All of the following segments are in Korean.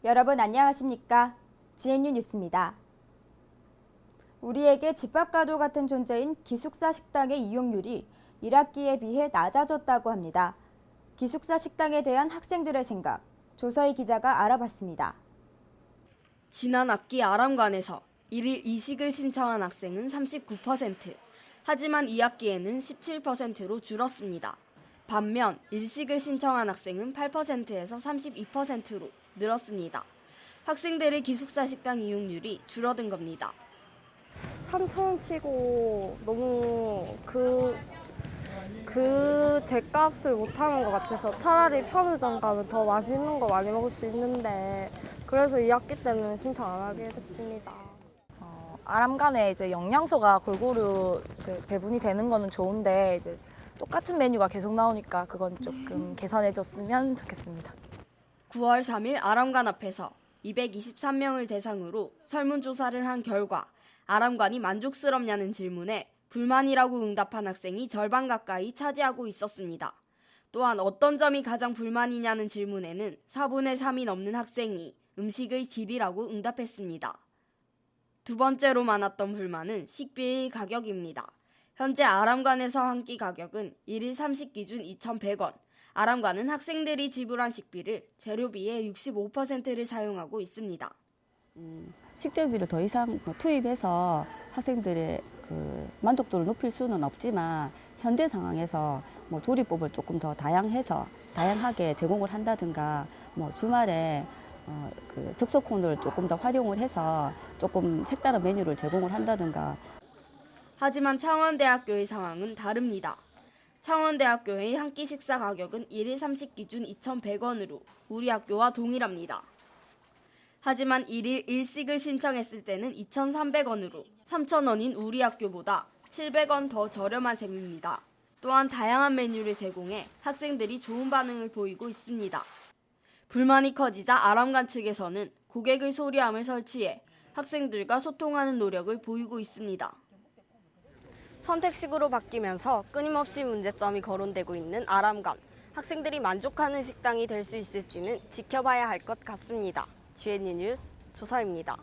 여러분 안녕하십니까? GNU 뉴스입니다. 우리에게 집밥과도 같은 존재인 기숙사 식당의 이용률이 1학기에 비해 낮아졌다고 합니다. 기숙사 식당에 대한 학생들의 생각, 조서희 기자가 알아봤습니다. 지난 학기 아람관에서 1일 이식을 신청한 학생은 39%, 하지만 2학기에는 17%로 줄었습니다. 반면 일식을 신청한 학생은 8%에서 32%로 늘었습니다. 학생들의 기숙사 식당 이용률이 줄어든 겁니다. 3,000원 치고 너무 그 죗값을 못하는 것 같아서 차라리 편의점 가면 더 맛있는 거 많이 먹을 수 있는데 그래서 2학기 때는 신청 안 하게 됐습니다. 아람간에 이제 영양소가 골고루 이제 배분이 되는 거는 좋은데 이제 똑같은 메뉴가 계속 나오니까 그건 조금 개선해줬으면 좋겠습니다. 9월 3일 아람관 앞에서 223명을 대상으로 설문조사를 한 결과 아람관이 만족스럽냐는 질문에 불만이라고 응답한 학생이 절반 가까이 차지하고 있었습니다. 또한 어떤 점이 가장 불만이냐는 질문에는 4분의 3이 넘는 학생이 음식의 질이라고 응답했습니다. 두 번째로 많았던 불만은 식비의 가격입니다. 현재 아람관에서 한 끼 가격은 1일 3식 기준 2,100원, 아람관은 학생들이 지불한 식비를 재료비의 65%를 사용하고 있습니다. 식재료비를 더 이상 투입해서 학생들의 만족도를 높일 수는 없지만 현재 상황에서 조리법을 조금 더 다양하게 제공을 한다든가 주말에 즉석콘을 조금 더 활용을 해서 조금 색다른 메뉴를 제공을 한다든가. 하지만 창원대학교의 상황은 다릅니다. 창원대학교의 한 끼 식사 가격은 1일 3식 기준 2,100원으로 우리 학교와 동일합니다. 하지만 1일 1식을 신청했을 때는 2,300원으로 3,000원인 우리 학교보다 700원 더 저렴한 셈입니다. 또한 다양한 메뉴를 제공해 학생들이 좋은 반응을 보이고 있습니다. 불만이 커지자 아람관 측에서는 고객의 소리함을 설치해 학생들과 소통하는 노력을 보이고 있습니다. 선택식으로 바뀌면서 끊임없이 문제점이 거론되고 있는 아람관. 학생들이 만족하는 식당이 될 수 있을지는 지켜봐야 할 것 같습니다. GNU 뉴스 조서입니다.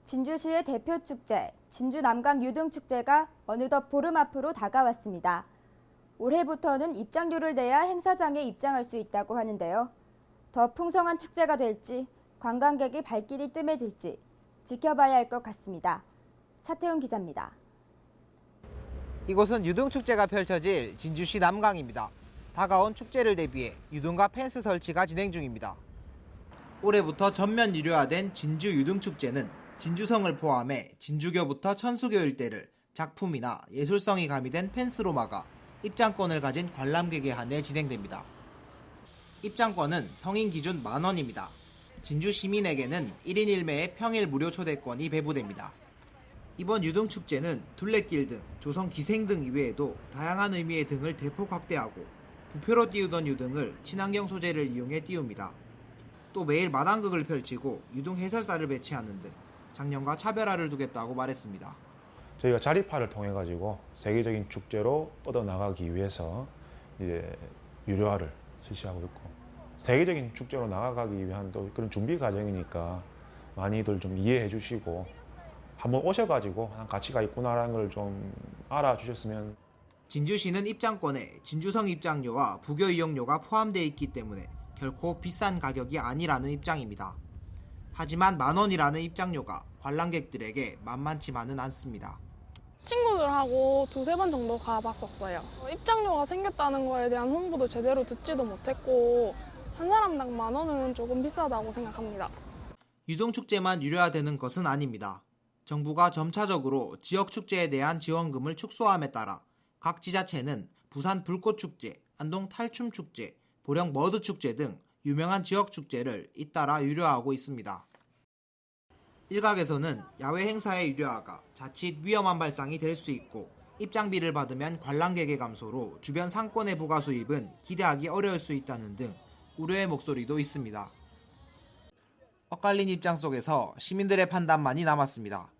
진주시의 대표 축제, 진주 남강 유등축제가 어느덧 보름 앞으로 다가왔습니다. 올해부터는 입장료를 내야 행사장에 입장할 수 있다고 하는데요. 더 풍성한 축제가 될지, 관광객의 발길이 뜸해질지 지켜봐야 할 것 같습니다. 차태훈 기자입니다. 이곳은 유등축제가 펼쳐질 진주시 남강입니다. 다가온 축제를 대비해 유등과 펜스 설치가 진행 중입니다. 올해부터 전면 유료화된 진주 유등축제는 진주성을 포함해 진주교부터 천수교 일대를 작품이나 예술성이 가미된 펜스로 막아 입장권을 가진 관람객에 한해 진행됩니다. 입장권은 성인 기준 만원입니다. 진주 시민에게는 1인 1매의 평일 무료 초대권이 배부됩니다. 이번 유등축제는 둘레길 등 조성 기생 등 이외에도 다양한 의미의 등을 대폭 확대하고 부표로 띄우던 유등을 친환경 소재를 이용해 띄웁니다. 또 매일 만환극을 펼치고 유등 해설사를 배치하는 등 작년과 차별화를 두겠다고 말했습니다. 저희가 자립화를 통해 가지고 세계적인 축제로 뻗어나가기 위해서 이제 유료화를 실시하고 있고 세계적인 축제로 나아가기 위한 또 그런 준비 과정이니까 많이들 좀 이해해 주시고 한번 오셔가지고 가치가 있구나라는 걸 좀 알아주셨으면. 진주시는 입장권에 진주성 입장료와 부교 이용료가 포함되어 있기 때문에 결코 비싼 가격이 아니라는 입장입니다. 하지만 만원이라는 입장료가 관람객들에게 만만치만은 않습니다. 친구들하고 두세 번 정도 가봤었어요. 입장료가 생겼다는 거에 대한 홍보도 제대로 듣지도 못했고 한 사람당 만원은 조금 비싸다고 생각합니다. 유등축제만 유료화되는 것은 아닙니다. 정부가 점차적으로 지역축제에 대한 지원금을 축소함에 따라 각 지자체는 부산 불꽃축제, 안동 탈춤축제, 보령 머드축제 등 유명한 지역축제를 잇따라 유료화하고 있습니다. 일각에서는 야외 행사의 유료화가 자칫 위험한 발상이 될 수 있고 입장비를 받으면 관람객의 감소로 주변 상권의 부가 수입은 기대하기 어려울 수 있다는 등 우려의 목소리도 있습니다. 엇갈린 입장 속에서 시민들의 판단만이 남았습니다.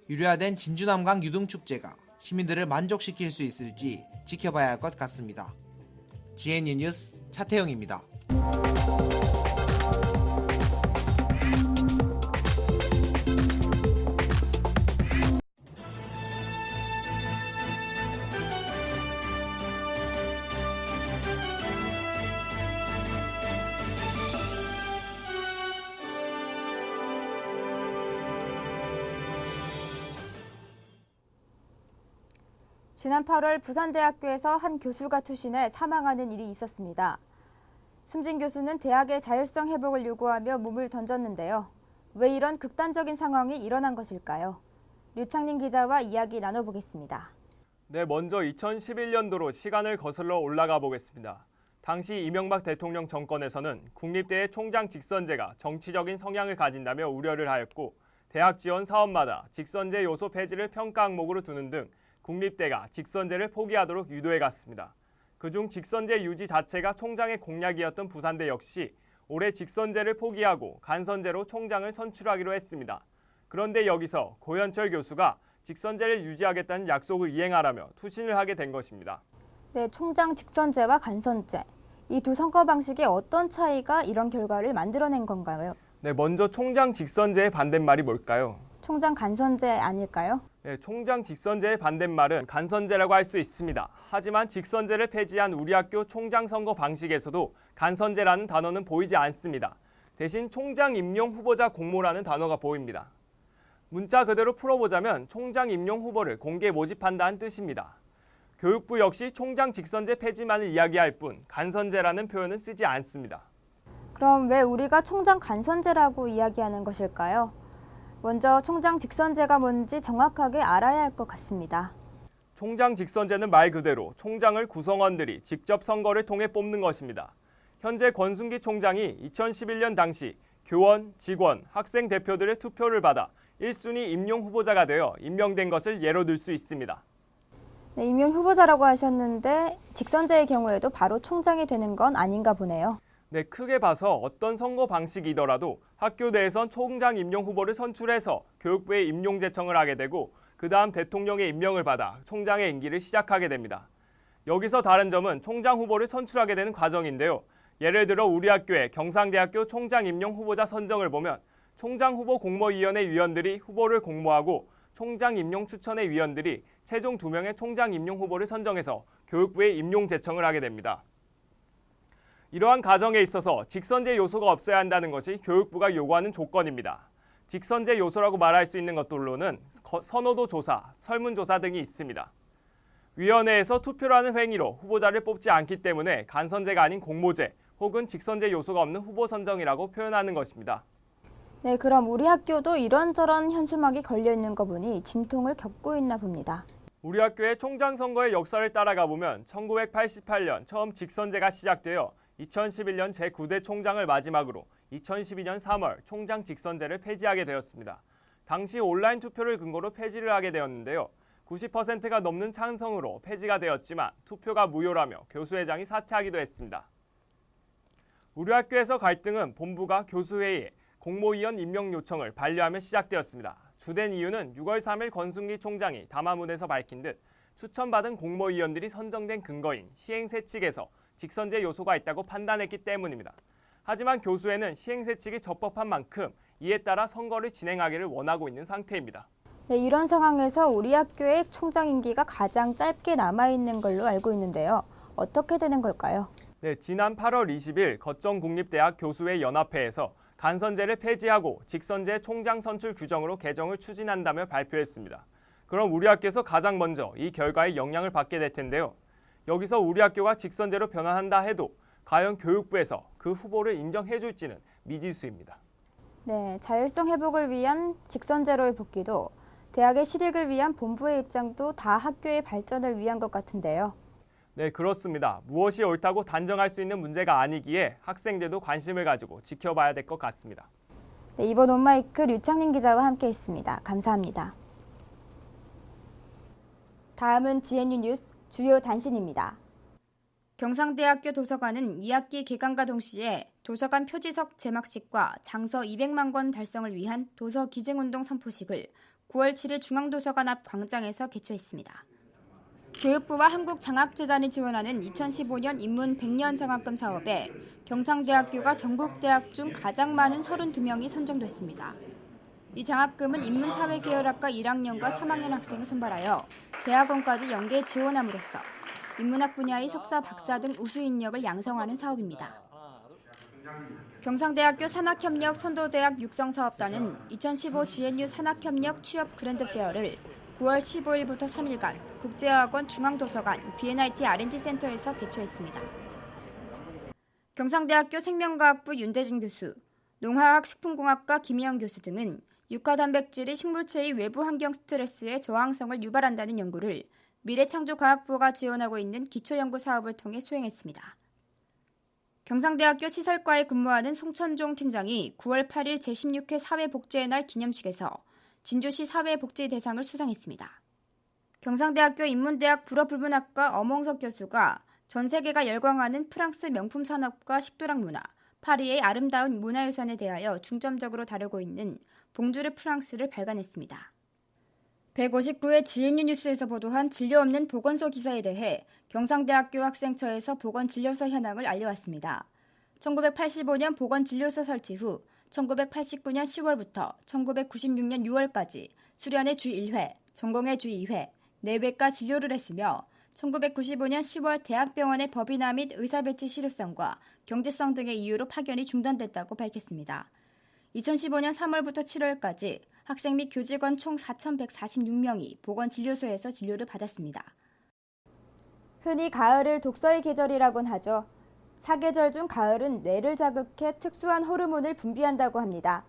유료화된 진주남강 유등축제가 시민들을 만족시킬 수 있을지 지켜봐야 할 것 같습니다. GNU 뉴스 차태영입니다. 지난 8월 부산대학교에서 한 교수가 투신해 사망하는 일이 있었습니다. 숨진 교수는 대학의 자율성 회복을 요구하며 몸을 던졌는데요. 왜 이런 극단적인 상황이 일어난 것일까요? 류창민 기자와 이야기 나눠보겠습니다. 네, 먼저 2011년도로 시간을 거슬러 올라가 보겠습니다. 당시 이명박 대통령 정권에서는 국립대의 총장 직선제가 정치적인 성향을 가진다며 우려를 하였고 대학 지원 사업마다 직선제 요소 폐지를 평가 항목으로 두는 등 국립대가 직선제를 포기하도록 유도해 갔습니다. 그중 직선제 유지 자체가 총장의 공약이었던 부산대 역시 올해 직선제를 포기하고 간선제로 총장을 선출하기로 했습니다. 그런데 여기서 고현철 교수가 직선제를 유지하겠다는 약속을 이행하라며 투신을 하게 된 것입니다. 네, 총장 직선제와 간선제. 이 두 선거 방식의 어떤 차이가 이런 결과를 만들어낸 건가요? 네, 먼저 총장 직선제의 반대말이 뭘까요? 총장 간선제 아닐까요? 네, 총장 직선제의 반대말은 간선제라고 할 수 있습니다. 하지만 직선제를 폐지한 우리 학교 총장 선거 방식에서도 간선제라는 단어는 보이지 않습니다. 대신 총장 임용 후보자 공모라는 단어가 보입니다. 문자 그대로 풀어보자면 총장 임용 후보를 공개 모집한다는 뜻입니다. 교육부 역시 총장 직선제 폐지만을 이야기할 뿐 간선제라는 표현은 쓰지 않습니다. 그럼 왜 우리가 총장 간선제라고 이야기하는 것일까요? 먼저 총장 직선제가 뭔지 정확하게 알아야 할 것 같습니다. 총장 직선제는 말 그대로 총장을 구성원들이 직접 선거를 통해 뽑는 것입니다. 현재 권순기 총장이 2011년 당시 교원, 직원, 학생 대표들의 투표를 받아 1순위 임용 후보자가 되어 임명된 것을 예로 들 수 있습니다. 네, 임용 후보자라고 하셨는데 직선제의 경우에도 바로 총장이 되는 건 아닌가 보네요. 네, 크게 봐서 어떤 선거 방식이더라도 학교 내에선 총장 임용 후보를 선출해서 교육부에 임용 제청을 하게 되고 그 다음 대통령의 임명을 받아 총장의 임기를 시작하게 됩니다. 여기서 다른 점은 총장 후보를 선출하게 되는 과정인데요. 예를 들어 우리 학교의 경상대학교 총장 임용 후보자 선정을 보면 총장 후보 공모위원회 위원들이 후보를 공모하고 총장 임용 추천회 위원들이 최종 2명의 총장 임용 후보를 선정해서 교육부에 임용 제청을 하게 됩니다. 이러한 과정에 있어서 직선제 요소가 없어야 한다는 것이 교육부가 요구하는 조건입니다. 직선제 요소라고 말할 수 있는 것들로는 선호도 조사, 설문조사 등이 있습니다. 위원회에서 투표를 하는 행위로 후보자를 뽑지 않기 때문에 간선제가 아닌 공모제 혹은 직선제 요소가 없는 후보 선정이라고 표현하는 것입니다. 네, 그럼 우리 학교도 이런저런 현수막이 걸려있는 거 보니 진통을 겪고 있나 봅니다. 우리 학교의 총장 선거의 역사를 따라가 보면 1988년 처음 직선제가 시작되어 2011년 제9대 총장을 마지막으로 2012년 3월 총장 직선제를 폐지하게 되었습니다. 당시 온라인 투표를 근거로 폐지를 하게 되었는데요. 90%가 넘는 찬성으로 폐지가 되었지만 투표가 무효라며 교수회장이 사퇴하기도 했습니다. 우리 학교에서 갈등은 본부가 교수회의에 공모위원 임명 요청을 반려하며 시작되었습니다. 주된 이유는 6월 3일 권순기 총장이 담화문에서 밝힌 듯 추천받은 공모위원들이 선정된 근거인 시행세 측에서 직선제 요소가 있다고 판단했기 때문입니다. 하지만 교수회는 시행세 측이 적법한 만큼 이에 따라 선거를 진행하기를 원하고 있는 상태입니다. 네, 이런 상황에서 우리 학교의 총장 임기가 가장 짧게 남아있는 걸로 알고 있는데요. 어떻게 되는 걸까요? 네, 지난 8월 20일 거천국립대학 교수회 연합회에서 간선제를 폐지하고 직선제 총장 선출 규정으로 개정을 추진한다며 발표했습니다. 그럼 우리 학교에서 가장 먼저 이 결과에 영향을 받게 될 텐데요. 여기서 우리 학교가 직선제로 변환한다 해도 과연 교육부에서 그 후보를 인정해 줄지는 미지수입니다. 네, 자율성 회복을 위한 직선제로의 복귀도 대학의 실익을 위한 본부의 입장도 다 학교의 발전을 위한 것 같은데요. 네, 그렇습니다. 무엇이 옳다고 단정할 수 있는 문제가 아니기에 학생들도 관심을 가지고 지켜봐야 될 것 같습니다. 네, 이번 온마이크 류창민 기자와 함께했습니다. 감사합니다. 다음은 GNU 뉴스 주요 단신입니다. 경상대학교 도서관은 2학기 개강과 동시에 도서관 표지석 제막식과 장서 200만 권 달성을 위한 도서 기증운동 선포식을 9월 7일 중앙도서관 앞 광장에서 개최했습니다. 교육부와 한국장학재단이 지원하는 2015년 인문 100년 장학금 사업에 경상대학교가 전국대학 중 가장 많은 32명이 선정됐습니다. 이 장학금은 인문사회계열학과 1학년과 3학년 학생을 선발하여 대학원까지 연계 지원함으로써 인문학 분야의 석사, 박사 등 우수 인력을 양성하는 사업입니다. 경상대학교 산학협력 선도대학 육성사업단은 2015 GNU 산학협력 취업 그랜드페어를 9월 15일부터 3일간 국제어학원 중앙도서관 BNIT R&D 센터에서 개최했습니다. 경상대학교 생명과학부 윤대진 교수, 농화학식품공학과 김희영 교수 등은 육하단백질이 식물체의 외부 환경 스트레스에 저항성을 유발한다는 연구를 미래창조과학부가 지원하고 있는 기초연구 사업을 통해 수행했습니다. 경상대학교 시설과에 근무하는 송천종 팀장이 9월 8일 제16회 사회복지의 날 기념식에서 진주시 사회복지대상을 수상했습니다. 경상대학교 인문대학 불어불문학과 엄홍석 교수가 전 세계가 열광하는 프랑스 명품 산업과 식도락 문화, 파리의 아름다운 문화유산에 대하여 중점적으로 다루고 있는 봉주르 프랑스를 발간했습니다. 159회 GNU 뉴스에서 보도한 진료 없는 보건소 기사에 대해 경상대학교 학생처에서 보건진료소 현황을 알려왔습니다. 1985년 보건진료소 설치 후 1989년 10월부터 1996년 6월까지 수련회 주 1회, 전공회 주 2회, 내외과 진료를 했으며 1995년 10월 대학병원의 법인화 및 의사배치 실효성과 경제성 등의 이유로 파견이 중단됐다고 밝혔습니다. 2015년 3월부터 7월까지 학생 및 교직원 총 4,146명이 보건진료소에서 진료를 받았습니다. 흔히 가을을 독서의 계절이라곤 하죠. 사계절 중 가을은 뇌를 자극해 특수한 호르몬을 분비한다고 합니다.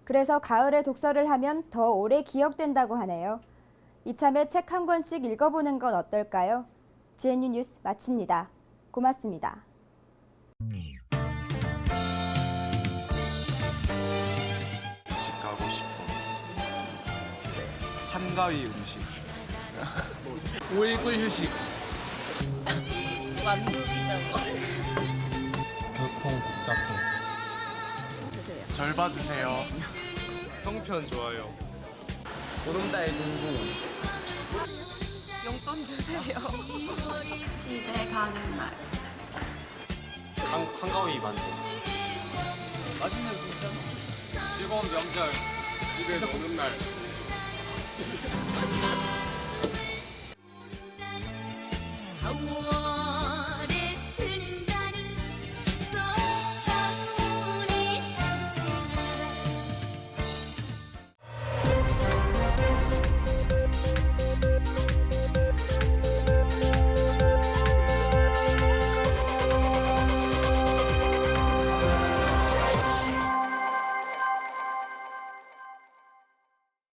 그래서 가을에 독서를 하면 더 오래 기억된다고 하네요. 이참에 책 한 권씩 읽어보는 건 어떨까요? GNU 뉴스 마칩니다. 고맙습니다. 집 가고 싶어. 한가위 음식. 5일 꿀 휴식. 교통 복잡해. 절 받으세요. 성편 좋아요. 보름달 동부. 용돈 주세요. 집에 가는 날. 한가위 만세. 맛있는 순천. 즐거운 명절. 집에 노는 날.